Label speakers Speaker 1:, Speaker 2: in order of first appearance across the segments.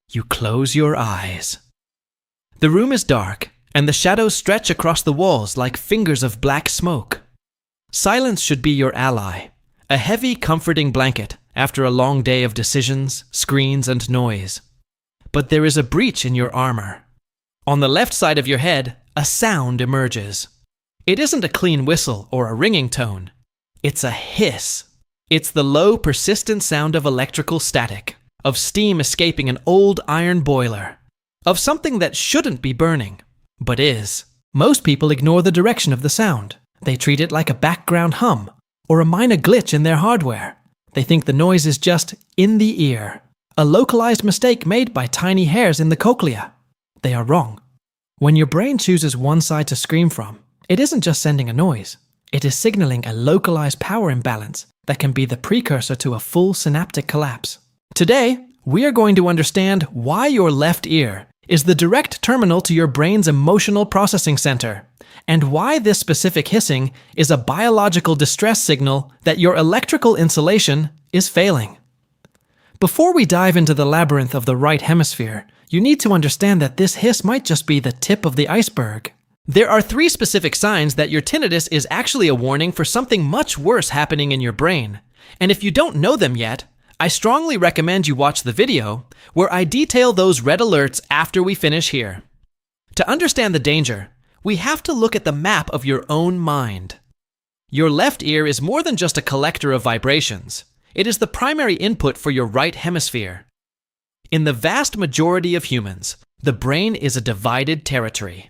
Speaker 1: You close your eyes. The room is dark, and the shadows stretch across the walls like fingers of black smoke. Silence should be your ally, a heavy, comforting blanket after a long day of decisions, screens, and noise. But there is a breach in your armor. On the left side of your head, a sound emerges. It isn't a clean whistle or a ringing tone. It's a hiss. It's the low, persistent sound of electrical static, of steam escaping an old iron boiler, of something that shouldn't be burning, but is. Most people ignore the direction of the sound. They treat it like a background hum or a minor glitch in their hardware. They think the noise is just in the ear, a localized mistake made by tiny hairs in the cochlea. They are wrong. When your brain chooses one side to scream from, it isn't just sending a noise. It is signaling a localized power imbalance that can be the precursor to a full synaptic collapse. Today, we are going to understand why your left ear is the direct terminal to your brain's emotional processing center, and why this specific hissing is a biological distress signal that your electrical insulation is failing. Before we dive into the labyrinth of the right hemisphere, you need to understand that this hiss might just be the tip of the iceberg. There are 3 specific signs that your tinnitus is actually a warning for something much worse happening in your brain. And if you don't know them yet, I strongly recommend you watch the video where I detail those red alerts after we finish here. To understand the danger, we have to look at the map of your own mind. Your left ear is more than just a collector of vibrations. It is the primary input for your right hemisphere. In the vast majority of humans, the brain is a divided territory.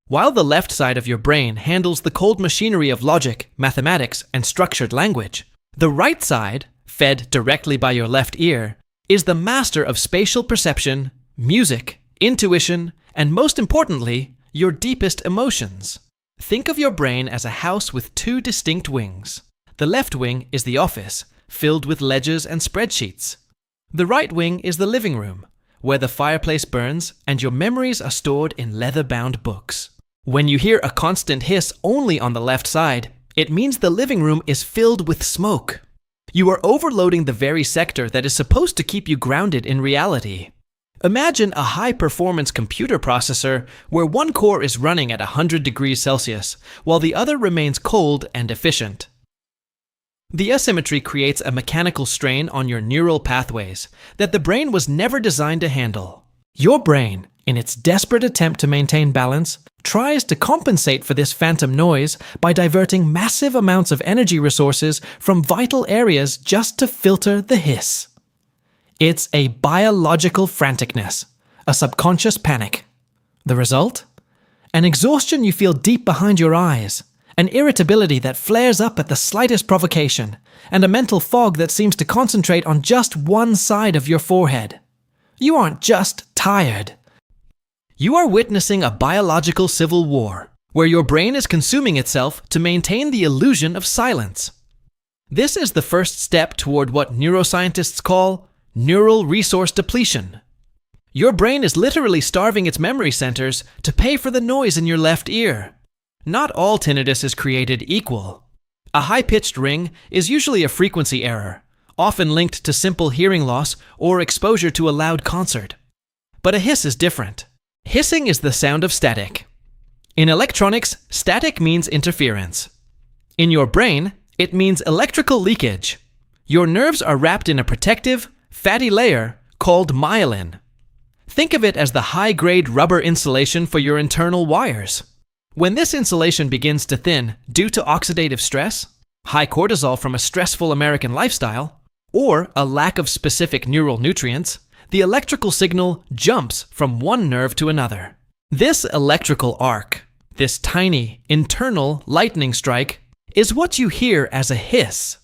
Speaker 1: While the left side of your brain handles the cold machinery of logic, mathematics, and structured language, the right side, fed directly by your left ear, is the master of spatial perception, music, intuition, and most importantly, your deepest emotions. Think of your brain as a house with 2 distinct wings. The left wing is the office, filled with ledgers and spreadsheets. The right wing is the living room, where the fireplace burns and your memories are stored in leather-bound books. When you hear a constant hiss only on the left side, it means the living room is filled with smoke. You are overloading the very sector that is supposed to keep you grounded in reality. Imagine a high-performance computer processor where one core is running at 100 degrees Celsius, while the other remains cold and efficient. The asymmetry creates a mechanical strain on your neural pathways that the brain was never designed to handle. Your brain, in its desperate attempt to maintain balance, tries to compensate for this phantom noise by diverting massive amounts of energy resources from vital areas just to filter the hiss. It's a biological franticness, a subconscious panic. The result? An exhaustion you feel deep behind your eyes, an irritability that flares up at the slightest provocation, and a mental fog that seems to concentrate on just one side of your forehead. You aren't just tired. You are witnessing a biological civil war, where your brain is consuming itself to maintain the illusion of silence. This is the first step toward what neuroscientists call neural resource depletion. Your brain is literally starving its memory centers to pay for the noise in your left ear. Not all tinnitus is created equal. A high-pitched ring is usually a frequency error, often linked to simple hearing loss or exposure to a loud concert. But a hiss is different. Hissing is the sound of static. In electronics, static means interference. In your brain, it means electrical leakage. Your nerves are wrapped in a protective, fatty layer called myelin. Think of it as the high-grade rubber insulation for your internal wires. When this insulation begins to thin due to oxidative stress, high cortisol from a stressful American lifestyle, or a lack of specific neural nutrients, the electrical signal jumps from one nerve to another. This electrical arc, this tiny, internal lightning strike, is what you hear as a hiss.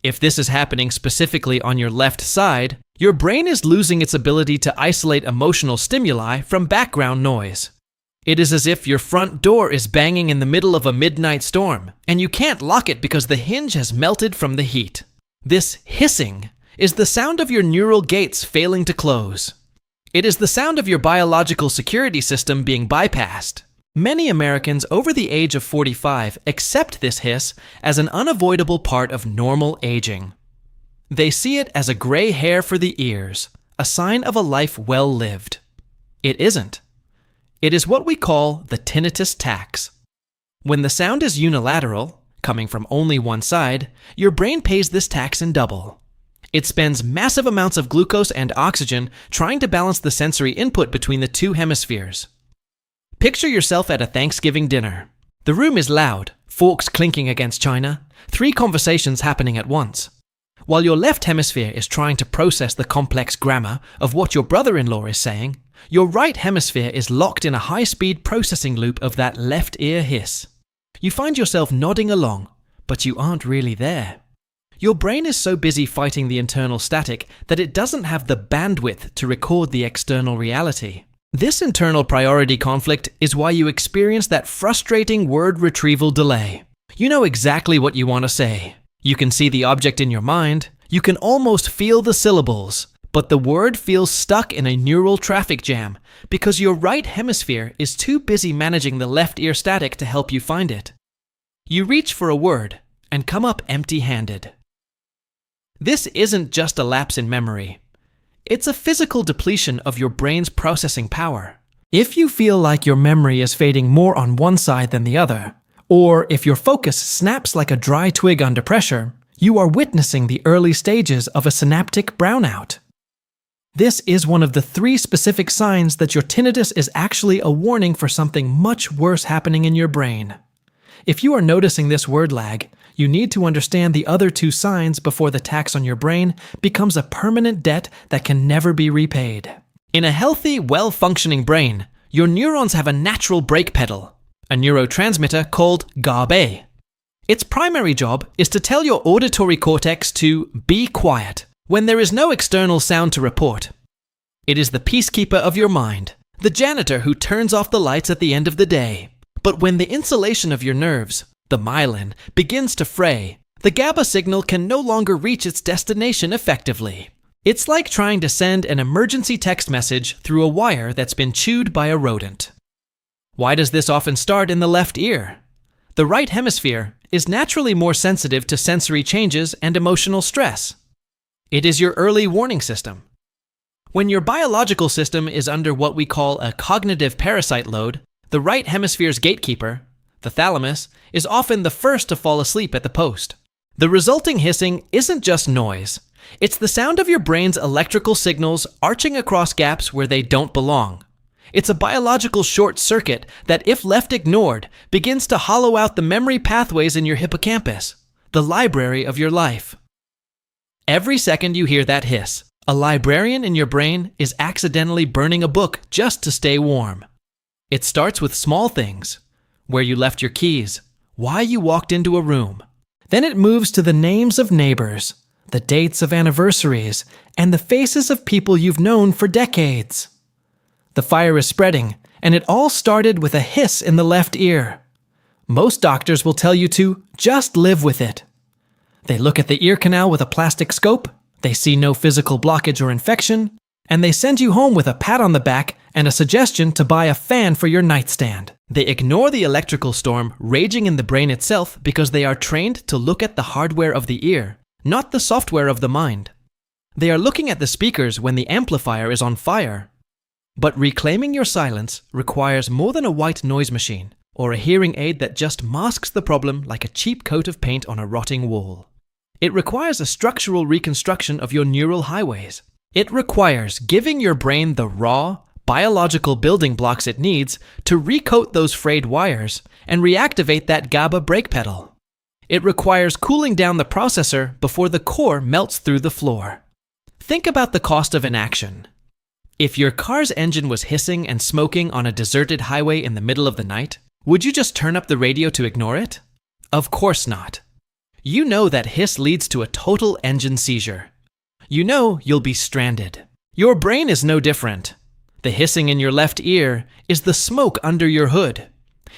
Speaker 1: If this is happening specifically on your left side, your brain is losing its ability to isolate emotional stimuli from background noise. It is as if your front door is banging in the middle of a midnight storm, and you can't lock it because the hinge has melted from the heat. This hissing is the sound of your neural gates failing to close. It is the sound of your biological security system being bypassed. Many Americans over the age of 45 accept this hiss as an unavoidable part of normal aging. They see it as a gray hair for the ears, a sign of a life well lived. It isn't. It is what we call the tinnitus tax. When the sound is unilateral, coming from only one side, your brain pays this tax in double. It spends massive amounts of glucose and oxygen trying to balance the sensory input between the two hemispheres. Picture yourself at a Thanksgiving dinner. The room is loud, forks clinking against china, 3 conversations happening at once. While your left hemisphere is trying to process the complex grammar of what your brother-in-law is saying, your right hemisphere is locked in a high-speed processing loop of that left ear hiss. You find yourself nodding along, but you aren't really there. Your brain is so busy fighting the internal static that it doesn't have the bandwidth to record the external reality. This internal priority conflict is why you experience that frustrating word retrieval delay. You know exactly what you want to say. You can see the object in your mind. You can almost feel the syllables, but the word feels stuck in a neural traffic jam because your right hemisphere is too busy managing the left ear static to help you find it. You reach for a word and come up empty-handed. This isn't just a lapse in memory. It's a physical depletion of your brain's processing power. If you feel like your memory is fading more on one side than the other, or if your focus snaps like a dry twig under pressure, you are witnessing the early stages of a synaptic brownout. This is one of the 3 specific signs that your tinnitus is actually a warning for something much worse happening in your brain. If you are noticing this word lag, you need to understand the other 2 signs before the tax on your brain becomes a permanent debt that can never be repaid. In a healthy, well-functioning brain, your neurons have a natural brake pedal, a neurotransmitter called GABA. Its primary job is to tell your auditory cortex to be quiet when there is no external sound to report. It is the peacekeeper of your mind, the janitor who turns off the lights at the end of the day. But when the insulation of your nerves, the myelin, begins to fray, the GABA signal can no longer reach its destination effectively. It's like trying to send an emergency text message through a wire that's been chewed by a rodent. Why does this often start in the left ear? The right hemisphere is naturally more sensitive to sensory changes and emotional stress. It is your early warning system. When your biological system is under what we call a cognitive parasite load, the right hemisphere's gatekeeper, the thalamus, is often the first to fall asleep at the post. The resulting hissing isn't just noise. It's the sound of your brain's electrical signals arching across gaps where they don't belong. It's a biological short circuit that, if left ignored, begins to hollow out the memory pathways in your hippocampus, the library of your life. Every second you hear that hiss, a librarian in your brain is accidentally burning a book just to stay warm. It starts with small things: where you left your keys, why you walked into a room. Then it moves to the names of neighbors, the dates of anniversaries, and the faces of people you've known for decades. The fire is spreading, and it all started with a hiss in the left ear. Most doctors will tell you to just live with it. They look at the ear canal with a plastic scope, they see no physical blockage or infection, and they send you home with a pat on the back and a suggestion to buy a fan for your nightstand. They ignore the electrical storm raging in the brain itself because they are trained to look at the hardware of the ear, not the software of the mind. They are looking at the speakers when the amplifier is on fire. But reclaiming your silence requires more than a white noise machine or a hearing aid that just masks the problem like a cheap coat of paint on a rotting wall. It requires a structural reconstruction of your neural highways. It requires giving your brain the raw, biological building blocks it needs to recoat those frayed wires and reactivate that GABA brake pedal. It requires cooling down the processor before the core melts through the floor. Think about the cost of inaction. If your car's engine was hissing and smoking on a deserted highway in the middle of the night, would you just turn up the radio to ignore it? Of course not. You know that hiss leads to a total engine seizure. You know you'll be stranded. Your brain is no different. The hissing in your left ear is the smoke under your hood.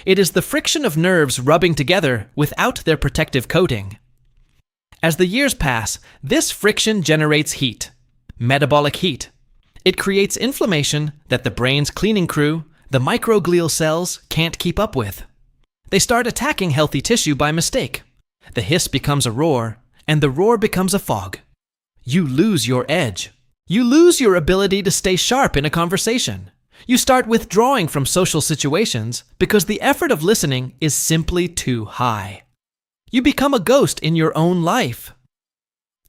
Speaker 1: It is the friction of nerves rubbing together without their protective coating. As the years pass, this friction generates heat, metabolic heat. It creates inflammation that the brain's cleaning crew, the microglial cells, can't keep up with. They start attacking healthy tissue by mistake. The hiss becomes a roar, and the roar becomes a fog. You lose your edge. You lose your ability to stay sharp in a conversation. You start withdrawing from social situations because the effort of listening is simply too high. You become a ghost in your own life.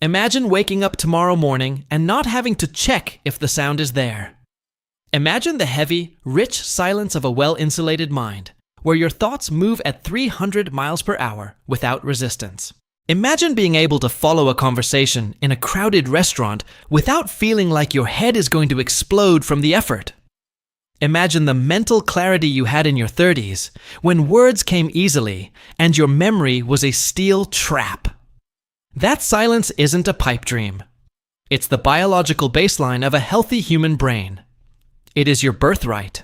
Speaker 1: Imagine waking up tomorrow morning and not having to check if the sound is there. Imagine the heavy, rich silence of a well-insulated mind, where your thoughts move at 300 miles per hour without resistance. Imagine being able to follow a conversation in a crowded restaurant without feeling like your head is going to explode from the effort. Imagine the mental clarity you had in your 30s, when words came easily and your memory was a steel trap. That silence isn't a pipe dream. It's the biological baseline of a healthy human brain. It is your birthright.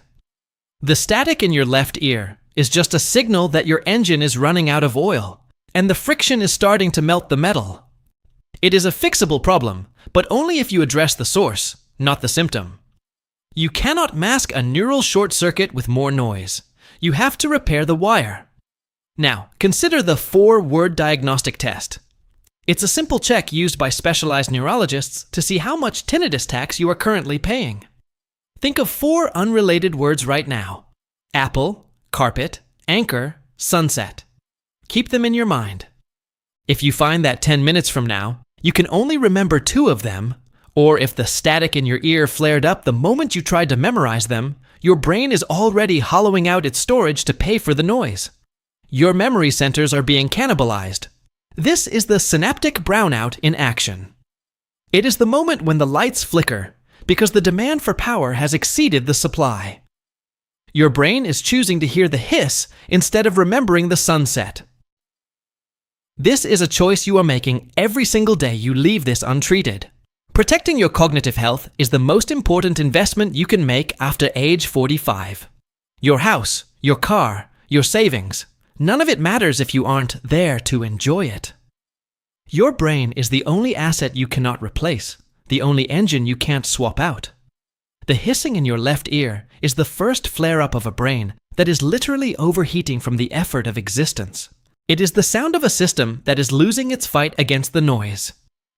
Speaker 1: The static in your left ear is just a signal that your engine is running out of oil, and the friction is starting to melt the metal. It is a fixable problem, but only if you address the source, not the symptom. You cannot mask a neural short circuit with more noise. You have to repair the wire. Now, consider the 4-word diagnostic test. It's a simple check used by specialized neurologists to see how much tinnitus tax you are currently paying. Think of 4 unrelated words right now: apple, carpet, anchor, sunset. Keep them in your mind. If you find that 10 minutes from now, you can only remember 2 of them, or if the static in your ear flared up the moment you tried to memorize them, your brain is already hollowing out its storage to pay for the noise. Your memory centers are being cannibalized. This is the synaptic brownout in action. It is the moment when the lights flicker because the demand for power has exceeded the supply. Your brain is choosing to hear the hiss instead of remembering the sunset. This is a choice you are making every single day you leave this untreated. Protecting your cognitive health is the most important investment you can make after age 45. Your house, your car, your savings, none of it matters if you aren't there to enjoy it. Your brain is the only asset you cannot replace, the only engine you can't swap out. The hissing in your left ear is the first flare-up of a brain that is literally overheating from the effort of existence. It is the sound of a system that is losing its fight against the noise.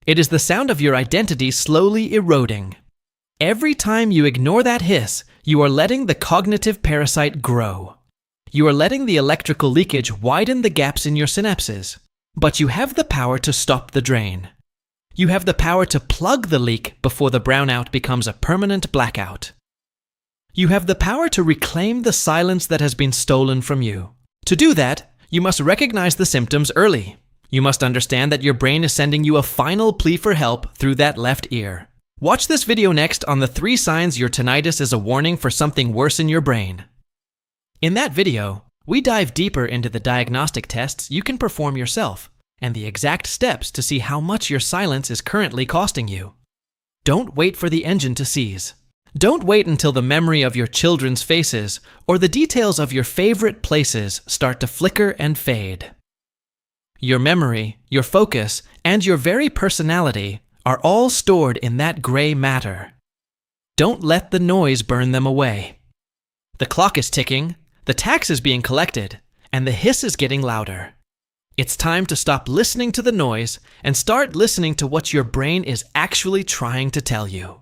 Speaker 1: It is the sound of your identity slowly eroding. Every time you ignore that hiss, you are letting the cognitive parasite grow. You are letting the electrical leakage widen the gaps in your synapses. But you have the power to stop the drain. You have the power to plug the leak before the brownout becomes a permanent blackout. You have the power to reclaim the silence that has been stolen from you. To do that, you must recognize the symptoms early. You must understand that your brain is sending you a final plea for help through that left ear. Watch this video next on the 3 signs your tinnitus is a warning for something worse in your brain. In that video, we dive deeper into the diagnostic tests you can perform yourself and the exact steps to see how much your silence is currently costing you. Don't wait for the engine to seize. Don't wait until the memory of your children's faces or the details of your favorite places start to flicker and fade. Your memory, your focus, and your very personality are all stored in that gray matter. Don't let the noise burn them away. The clock is ticking, the tax is being collected, and the hiss is getting louder. It's time to stop listening to the noise and start listening to what your brain is actually trying to tell you.